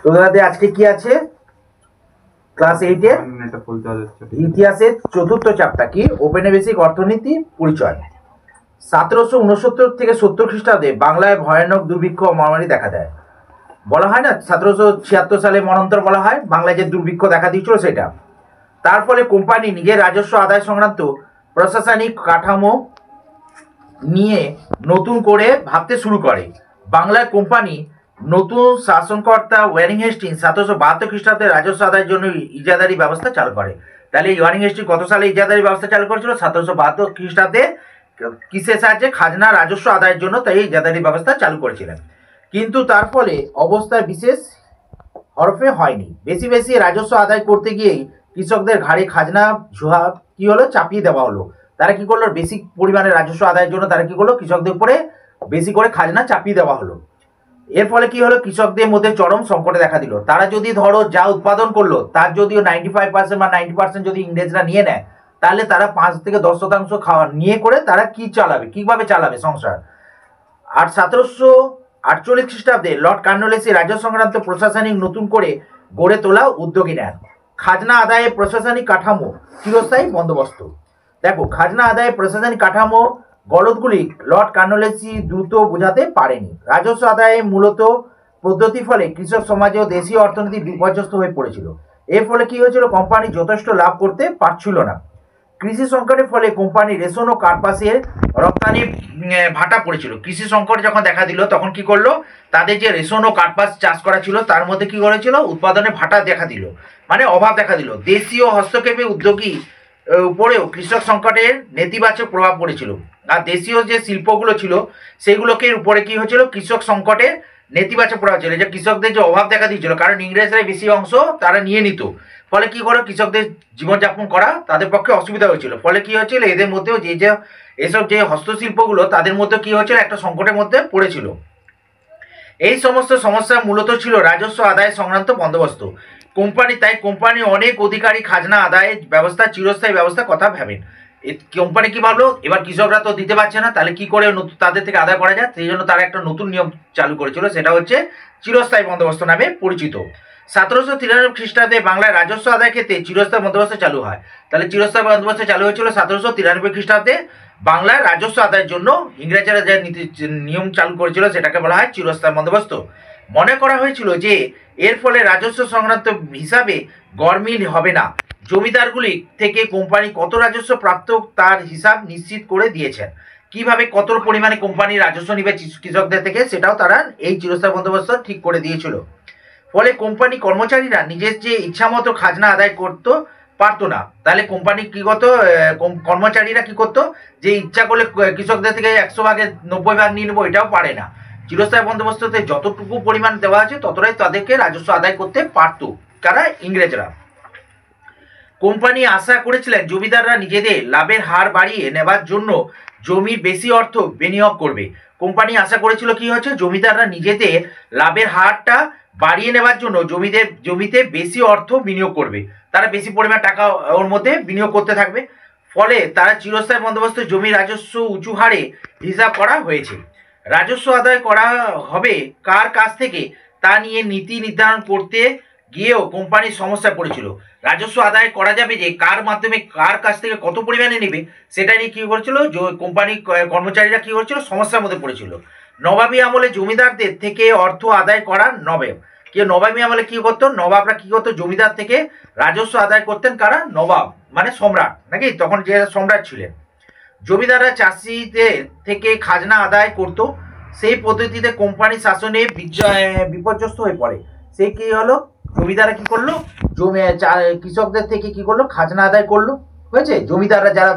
তোমাদের আজকে কি আছে? ক্লাস 8 এর ইতিহাসের চতুর্থ চ্যাপ্টার কি ঔপনিবেশিক অর্থনীতি পরিচয়। 1769 থেকে 70 খ্রিস্টাব্দে বাংলায় ভয়ানক দুর্ভিক্ষ মহামারী দেখা দেয়। বলা হয় না 1776 সালে মন্বন্তর বলা হয়, বাংলায় যে দুর্ভিক্ষ দেখা দিয়েছিল সেটা। তার ফলে কোম্পানি নিজের রাজস্ব আদায় সংক্রান্ত প্রশাসনিক কাঠামো নিয়ে নতুন করে ভাবতে শুরু করে। বাংলার কোম্পানি নতুন শাসনকর্তা ওয়ারিং হেস্টিংস 1772 খ্রিস্টাব্দে রাজস্ব আদায়ের জন্য ইজাদারি ব্যবস্থা চালু করে। তাহলে ওয়ারিং হেস্টিংস কত সালে ইজাদারি ব্যবস্থা চালু করেছিল? 1772 খ্রিস্টাব্দে। কিসের সাহায্যে? খাজনা রাজস্ব আদায়ের জন্য তাই ইজাদারি ব্যবস্থা চালু করেছিলেন। কিন্তু তার ফলে অবস্থা বিশেষ হরফে হয়নি। বেশি বেশি রাজস্ব আদায় করতে গিয়েই কৃষকদের ঘাড়ে খাজনা কি হলো, চাপিয়ে দেওয়া হলো। তারা কি করলো? বেশি পরিমাণে রাজস্ব আদায়ের জন্য তারা কি করলো? কৃষকদের উপরে বেশি করে খাজনা চাপিয়ে দেওয়া হলো। এর ফলে কি হলো? কৃষকদের মধ্যে চরম সংকটে দেখা দিল। তারা যদি ধরো যা উৎপাদন করলো তার যদিও 95% বা 90% যদি ইংরেজরা নিয়ে নেয়, তাহলে তারা 5 থেকে 10% খাওয়া নিয়ে করে তারা কি চালাবে, কিভাবে চালাবে সংসার। আর 1748 খ্রিস্টাব্দে লর্ড কর্নওয়ালিস রাজস্ব সংক্রান্ত প্রশাসনিক নতুন করে গড়ে তোলা উদ্যোগী নেন। খাজনা আদায়ে প্রশাসনিক কাঠামো চিরস্থায়ী বন্দোবস্ত। দেখো, খাজনা আদায়ে প্রশাসনিক কাঠামো গলদগুলি লর্ড কর্নওয়ালিস দ্রুত বোঝাতে পারেনি। রাজস্ব আদায়ে মূলত পদ্ধতির ফলে কৃষক সমাজে ও দেশীয় অর্থনীতি বিপর্যস্ত হয়ে পড়েছিল। এর ফলে কি হয়েছিল? কোম্পানি যথেষ্ট লাভ করতে পারছিল না। কৃষি সংকটের ফলে কোম্পানি রেশন ও কার্পাসের রপ্তানি ভাটা পড়েছিল। কৃষি সংকট যখন দেখা দিল তখন কি করলো? তাদের যে রেশন ও কার্পাস চাষ করা ছিল তার মধ্যে কি করেছিল? উৎপাদনে ভাটা দেখা দিল, মানে অভাব দেখা দিল। দেশীয় হস্তক্ষেপে উদ্যোগী উপরেও কৃষক সংকটের নেতিবাচক প্রভাব পড়েছিল। আর দেশীয় যে শিল্পগুলো ছিল সেগুলোকে উপরে কি হয়েছিল? কৃষক সংকটে নেতিবাচক প্রভাব ছিল, যে কৃষকদের যে অভাব দেখা দিয়েছিল, কারণ ইংরেজরা বেশি অংশ তারা নিয়ে নিত। ফলে কি করে? কৃষকদের জীবনযাপন করা তাদের পক্ষে অসুবিধা হয়েছিল। ফলে কি হয়েছিল? এদের মধ্যেও যে এসব যে হস্তশিল্পগুলো তাদের মধ্যে কি হয়েছিল? একটা সংকটের মধ্যে পড়েছিল। এই সমস্ত সমস্যা মূলত ছিল রাজস্ব আদায় সংক্রান্ত বন্দোবস্ত। কোম্পানি অনেক অধিকারী খাজনা আদায়ের ব্যবস্থা চিরস্থায়ী ব্যবস্থা কথা ভাবেন। কোম্পানি কি ভাবলো, এবার কৃষকরা তো দিতে পারছে না, তাহলে কি করে তাদের থেকে আদায় করা যায়? সেই জন্য তারা একটা নতুন নিয়ম চালু করেছিল, সেটা হচ্ছে চিরস্থায়ী বন্দোবস্ত নামে পরিচিত। 1793 খ্রিস্টাব্দে বাংলায় রাজস্ব আদায় ক্ষেত্রে চিরস্থায়ী বন্দোবস্ত চালু হয়। তাহলে চিরস্থায়ী বন্দোবস্ত চালু হয়েছিল 1793 খ্রিস্টাব্দে। বাংলায় রাজস্ব আদায়ের জন্য ইংরেজরা যে নিয়ম চালু করেছিল সেটাকে বলা হয় চিরস্থায়ী বন্দোবস্ত। মনে করা হয়েছিল যে এর ফলে রাজস্ব সংক্রান্ত হিসাবে গরমিল হবে না। জমিদারগুলি থেকে কোম্পানি কত রাজস্ব প্রাপ্ত তার হিসাব নিশ্চিত করে দিয়েছেন। কিভাবে কত পরিমাণে কোম্পানি রাজস্ব নিবে কৃষকদের থেকে সেটাও তারা এই চিরস্থায়ী বন্দোবস্ত ঠিক করে দিয়েছিল। ফলে কোম্পানি কর্মচারীরা নিজের যে ইচ্ছা মতো খাজনা আদায় করতে পারতো না। তাহলে কোম্পানি কি করতো? কর্মচারীরা কি করতো? যে ইচ্ছা করলে কৃষকদের থেকে 100 ভাগে 90 ভাগ নিয়ে নেবো, এটাও পারে না। চিরস্থায়ী বন্দোবস্ততে যতটুকু পরিমাণ দেওয়া আছে ততটাই তাদেরকে রাজস্ব আদায় করতে পারত। কারা? ইংরেজরা। কোম্পানি আশা করেছিলেন জমিদাররা নিজেদের লাভের হার বাড়িয়ে নেবার জন্য জমির বেশি অর্থ বিনিয়োগ করবে। কোম্পানি আশা করেছিল কি হচ্ছে? জমিদাররা নিজেদের লাভের হারটা বাড়িয়ে নেবার জন্য জমিতে বেশি অর্থ বিনিয়োগ করবে, তারা বেশি পরিমাণ টাকা ওর মধ্যে বিনিয়োগ করতে থাকবে। ফলে তারা চিরস্থায়ী বন্দোবস্ত জমি রাজস্ব উঁচু হারে হিসাব করা হয়েছে। রাজস্ব আদায় করা হবে কার কাছ থেকে তা নিয়ে নীতি নির্ধারণ করতে গিয়েও কোম্পানির সমস্যা পড়েছিল। রাজস্ব আদায় করা যাবে যে কার মাধ্যমে কার কাছ থেকে কত পরিমাণে নেবে সেটা নিয়ে কী করেছিল? কোম্পানি কর্মচারীরা কী করেছিল? সমস্যার মধ্যে পড়েছিল। নবাবী আমলে জমিদারদের থেকে অর্থ আদায় করা নবাবী আমলে কী করতো? নবাবরা কী করতো? জমিদার থেকে রাজস্ব আদায় করতেন। কারা? নবাব, মানে সম্রাট, নাকি তখন যে সম্রাট ছিলেন। জমিদাররা চাষিদের থেকে খাজনা আদায় করত। সেই পদ্ধতিতে কোম্পানি শাসনে বিপর্যস্ত হয়ে পড়ে। সে কি হলো? জমিদাররা কি করলো? কৃষকদের থেকে কি করলো? খাজনা আদায় করলো। হয়েছে? জমিদাররা যারা